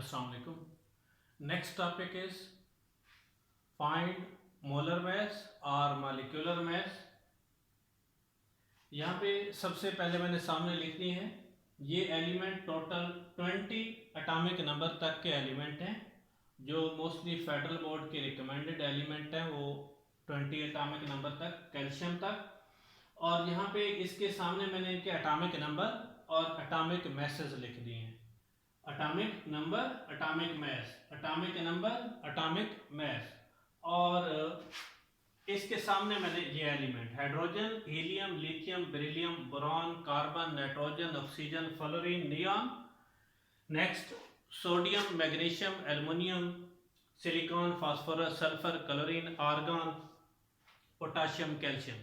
Assalamu alaikum. Next topic is find molar mass or molecular mass. यहाँ पे सबसे पहले मैंने सामने लिख दी है ये एलिमेंट टोटल 20 एटॉमिक नंबर तक के एलिमेंट हैं जो मोस्टली फेडरल बोर्ड के रिकमेंडेड एलिमेंट हैं वो 20 एटॉमिक नंबर तक कैल्शियम तक। और यहाँ पे इसके सामने मैंने इनके एटॉमिक नंबर और एटॉमिक मैसेज लिख दिए हैं। Atomic number, atomic mass, atomic number, atomic mass. और इसके सामने मैंने ये element hydrogen, helium, lithium, beryllium, boron, carbon, nitrogen, oxygen, fluorine, neon. Next sodium, magnesium, aluminium, silicon, phosphorus, sulphur, chlorine, argon, potassium, calcium.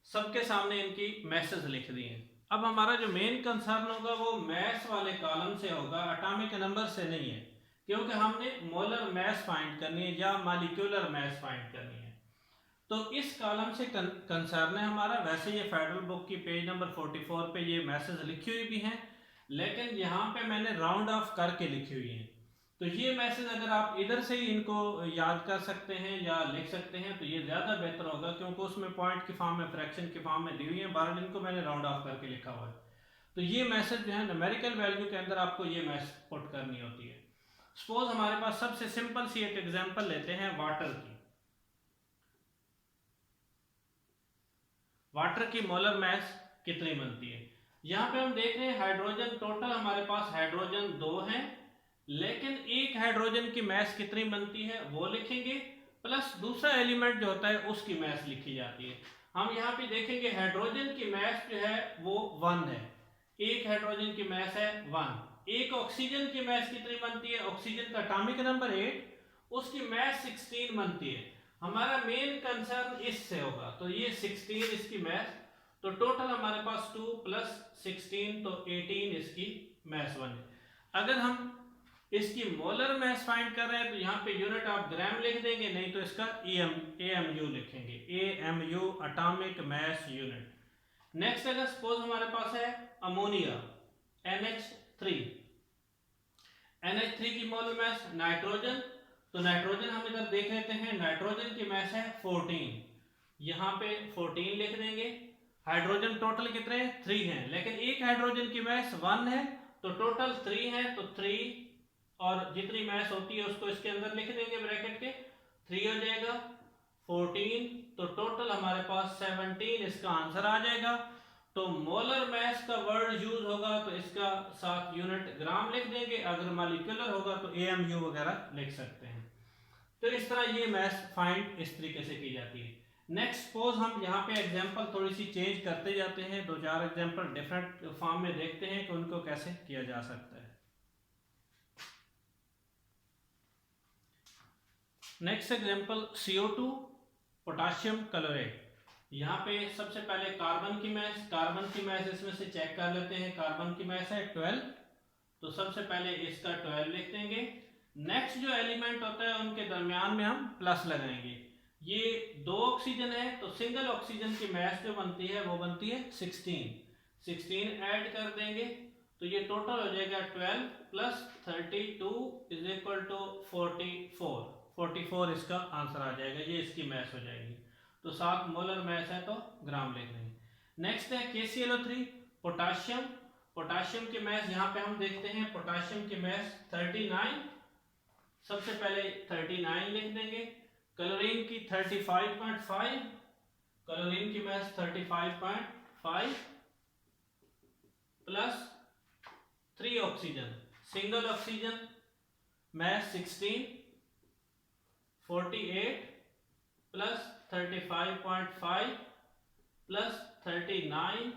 सबके सामने इनकी मैसेज लिख दी हैं। अब हमारा जो मेन कंसर्न होगा वो मैस वाले कॉलम से होगा, एटॉमिक नंबर से नहीं है, क्योंकि हमने मोलर मैस फाइंड करनी है या मॉलिक्यूलर मैस फाइंड करनी है। तो इस कॉलम से कंसर्न है हमारा। वैसे ये फेडरल बुक की पेज नंबर 44 पे ये मैसेज लिखी हुई भी हैं, लेकिन यहाँ पे मैंने राउंड ऑफ करके लिखी हुई हैं। तो ये मैसेज अगर आप इधर से ही इनको याद कर सकते हैं या लिख सकते हैं तो ये ज़्यादा बेहतर होगा, क्योंकि उसमें पॉइंट की फॉर्म में, फ्रैक्शन की फॉर्म में दी हुई है। बारह इनको मैंने राउंड ऑफ करके लिखा हुआ है। तो ये मैसेज जो है न्यूमेरिकल वैल्यू के अंदर आपको ये मैसेज पुट करनी होती है। सपोज हमारे पास सबसे सिंपल सी एक एग्जांपल लेते हैं वाटर की। वाटर की मोलर मैस कितनी बनती है? यहाँ पे हम देख रहे हैं हाइड्रोजन, टोटल हमारे पास हाइड्रोजन 2 हैं, लेकिन एक हाइड्रोजन की मैस कितनी बनती है वो लिखेंगे, प्लस दूसरा एलिमेंट जो होता है उसकी मैस लिखी जाती है। हम यहाँ पे देखेंगे हाइड्रोजन की मैस जो है वो 1 है, एक हाइड्रोजन की मैस है 1। एक ऑक्सीजन की मैस कितनी बनती है? ऑक्सीजन का एटॉमिक नंबर 8, उसकी मैस 16 बनती है। हमारा मेन कंसर्न इससे होगा, तो ये 16 इसकी मैस, तो टोटल हमारे पास 2 प्लस 16 तो 18 इसकी मैस बने। अगर हम इसकी मोलर मैस फाइंड कर रहे हैं तो यहाँ पे यूनिट ऑफ ग्राम लिख देंगे, नहीं तो इसका AMU लिखेंगे, AMU atomic mass unit. Next अगर सपोज हमारे पास है अमोनिया NH3, NH3 की मोलर मैस, नाइट्रोजन, तो नाइट्रोजन हम इधर देख लेते हैं, नाइट्रोजन की मैस है 14, यहाँ पे 14 लिख देंगे। हाइड्रोजन टोटल कितने हैं? 3 हैं, लेकिन एक हाइड्रोजन की मैस 1 है, तो टोटल 3 है, तो 3 और जितनी मैस होती है उसको इसके अंदर लिख देंगे ब्रैकेट के, 3 हो जाएगा 14, तो टोटल हमारे पास 17 इसका आंसर आ जाएगा। तो मोलर मैस का वर्ड यूज होगा तो इसका साथ यूनिट ग्राम लिख देंगे, अगर मॉलिक्यूलर होगा तो AMU वगैरह लिख सकते हैं। तो इस तरह ये मैस फाइंड इस तरीके से की जाती है। नेक्स्ट सपोज हम यहाँ पे एग्जांपल थोड़ी सी चेंज करते जाते हैं, 2-4 एग्जांपल डिफरेंट फॉर्म में देखते हैं कि उनको कैसे किया जा सकता है। Next example CO2 potassium chloride. यहाँ पे सबसे पहले कार्बन की मैस, कार्बन की मैस इसमें से चेक कर लेते हैं। कार्बन की मैस है 12, तो सबसे पहले इसका 12 लिख देंगे। नेक्स्ट जो एलिमेंट होता है उनके दरमियान में हम प्लस लगाएंगे। ये 2 ऑक्सीजन है, तो सिंगल ऑक्सीजन की मैस जो बनती है वो बनती है 16 ऐड कर देंगे, तो ये टोटल हो जाएगा 12 प्लस 32 इज इक्वल टू 44 इसका आंसर आ जाएगा, ये इसकी मैस हो जाएगी। तो 7 मोलर मैस है तो ग्राम लिख देंगे। नेक्स्ट है KClO3 पोटाशियम, पोटाशियम की मैस यहाँ पे हम देखते हैं, पोटाशियम की मैस 39, सबसे पहले 39 लिख देंगे। क्लोरीन की 35.5, क्लोरीन की mass 35.5 plus 3 oxygen, single oxygen mass 16, 48 plus 35.5 plus 39।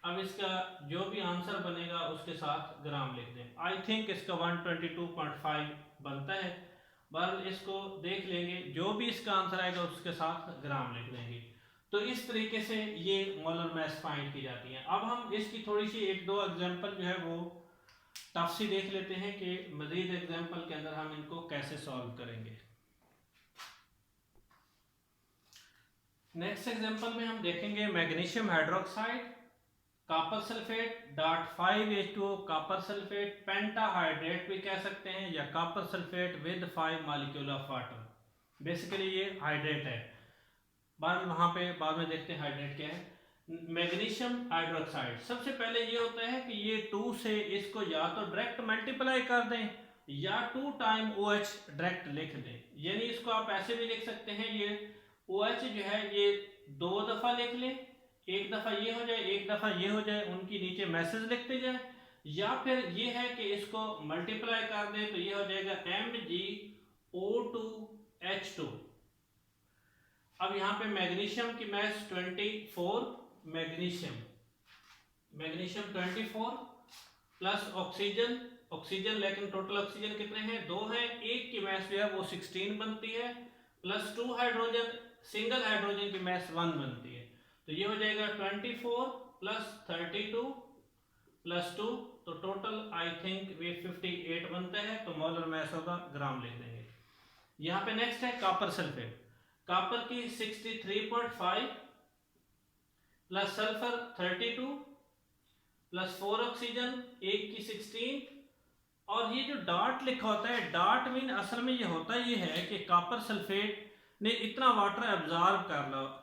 अब इसका जो भी आंसर बनेगा उसके साथ ग्राम लिख दें। आई थिंक इसका 122.5 बनता है, बहरहाल इसको देख लेंगे, जो भी इसका आंसर आएगा उसके साथ ग्राम लिख देंगे। तो इस तरीके से ये मोलर मैस फाइंड की जाती है। अब हम इसकी थोड़ी सी 1-2 एग्जांपल जो है वो टफ सी देख लेते हैं कि मजीद एग्जांपल के अंदर हम इनको कैसे सॉल्व करेंगे। नेक्स्ट एग्जांपल में हम देखेंगे magnesium hydroxide, copper sulphate dot 5H2O copper sulphate pentahydrate भी कह सकते हैं, या copper sulphate with 5 molecule of water. Basically ये हाइड्रेट है, वहां पे बाद में देखते हैं हाइड्रेट क्या है। मैग्नीशियम हाइड्रोक्साइड, सबसे पहले ये होता है कि ये 2 से इसको या तो डायरेक्ट मल्टीप्लाई कर दें या 2 टाइम OH डायरेक्ट लिख दें, यानी इसको आप ऐसे भी लिख सकते हैं, ये OH जो है ये 2 दफा लिख लें, एक दफा ये हो जाए एक दफा ये हो जाए, उनकी नीचे मैसेज लिखते जाए, या फिर ये है कि इसको मल्टीप्लाई कर दें तो ये हो जाएगा MgO2H2। अब यहाँ पे मैग्नीशियम की मैस 24, मैग्नीशियम 24 प्लस ऑक्सीजन लेकिन टोटल ऑक्सीजन कितने हैं, 2 हैं, एक की मैस जो है वो 16 बनती है, प्लस 2 हाइड्रोजन, सिंगल हाइड्रोजन की मैस 1 बनती है, तो ये हो जाएगा 24 प्लस 32 प्लस 2, तो टोटल आई थिंक वे 58 बनता है, तो मोलर मैस होगा, ग्राम लिख देंगे। यहाँ पे नेक्स्ट है कॉपर सल्फेट, कॉपर की 63.5 प्लस सल्फर 32 प्लस 4 ऑक्सीजन, एक की 16, और ये जो डॉट लिखा होता है, डॉट मीन असल में ये होता ये है कि कॉपर सल्फेट ने इतना वाटर एब्जॉर्ब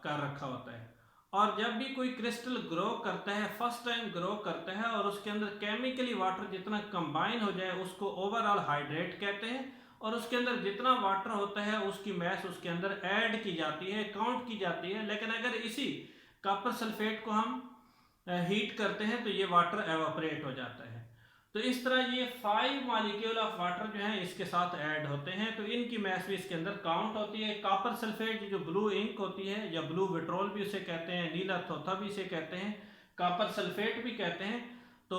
कर रखा होता है, और जब भी कोई क्रिस्टल ग्रो करता है, फर्स्ट टाइम ग्रो करता है, और उसके अंदर केमिकली वाटर जितना कंबाइन हो जाए उसको ओवरऑल हाइड्रेट कहते हैं, और उसके अंदर जितना वाटर होता है उसकी मैस उसके अंदर ऐड की जाती है, काउंट की जाती है। लेकिन अगर इसी कॉपर सल्फेट को हम हीट करते हैं तो ये वाटर एवापोरेट हो जाता है। तो इस तरह ये 5 मॉलिक्यूल ऑफ वाटर जो है इसके साथ ऐड होते हैं, तो इनकी मैस भी इसके अंदर काउंट होती है। कॉपर सल्फेट जो ब्लू इंक होती है या ब्लू विट्रोल भी उसे कहते हैं, नीला थोथा भी इसे कहते हैं, कॉपर सल्फेट भी कहते हैं। तो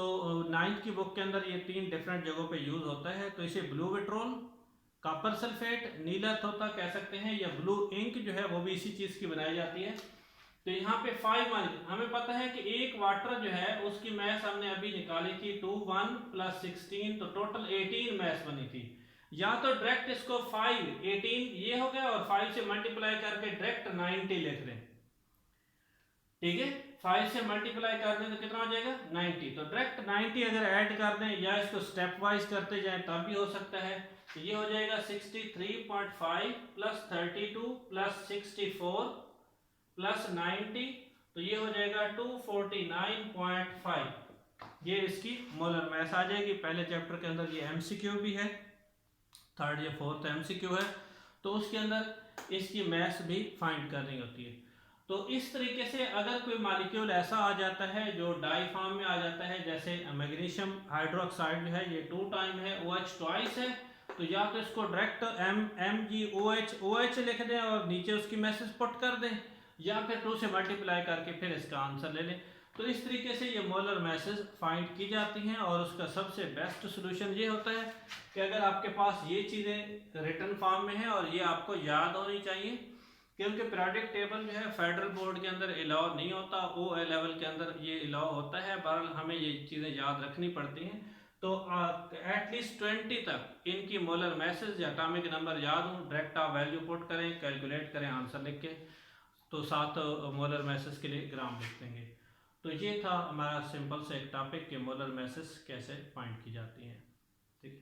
9th की बुक के अंदर ये 3 डिफरेंट जगहों पे यूज होता है, तो इसे ब्लू विट्रोल, कॉपर सल्फेट, नीला थोथा कह सकते हैं, या ब्लू इंक जो है वो भी इसी चीज की बनाई जाती है। तो यहाँ पे 5 मॉलिक्यूल, हमें पता है कि एक वाटर जो है उसकी मैस हमने अभी निकाली थी 2 1 प्लस 16, तो टोटल 18 मैस बनी थी। या तो डायरेक्ट इसको 5 18 ये हो गया, और 5 से मल्टीप्लाई करके डायरेक्ट 90 लिख दें, ठीक है, 5 से मल्टीप्लाई कर दें तो कितना हो जाएगा 90, तो डायरेक्ट 90 अगर ऐड कर दें या इसको स्टेप वाइज करते जाएं तब भी हो सकता है। तो ये हो जाएगा 63.5 प्लस 32 प्लस 64 प्लस 90, तो ये हो जाएगा 249.5, ये इसकी मोलर मैस आ जाएगी। पहले चैप्टर के अंदर ये MCQ भी है, 3rd या 4th MCQ है, तो उसके अंदर इसकी मैस भी फाइंड करनी होती है। तो इस तरीके से अगर कोई मॉलिक्यूल ऐसा आ जाता है जो डाई फॉर्म में आ जाता है, जैसे मैग्नीशियम हाइड्रोक्साइड जो है ये 2 टाइम है, OH ट्वाइस है, तो या तो इसको डायरेक्ट MgOH लिख दें और नीचे उसकी मैसेज पुट कर दें, या फिर 2 से मल्टीप्लाई करके फिर इसका आंसर ले लें। तो इस तरीके से ये मोलर मैसेज फाइंड की जाती हैं, और उसका सबसे बेस्ट सोल्यूशन ये होता है कि अगर आपके पास ये चीज़ें रिटन फॉर्म में हैं और ये आपको याद होनी चाहिए, क्योंकि पीरियोडिक टेबल जो है फेडरल बोर्ड के अंदर अलाउ नहीं होता, OA लेवल के अंदर ये अलाउ होता है, बहरहाल हमें ये चीज़ें याद रखनी पड़ती हैं। तो एटलीस्ट 20 तक इनकी मोलर मैसेज या एटॉमिक नंबर याद हो, डायरेक्ट आप वैल्यू पुट करें, कैलकुलेट करें आंसर लिख के, तो साथ मोलर मैसेज के लिए ग्राम लिख देंगे। तो ये था हमारा सिंपल से एक टॉपिक कि मोलर मैसेज कैसे फाइंड की जाती हैं। ठीक है,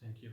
थैंक यू।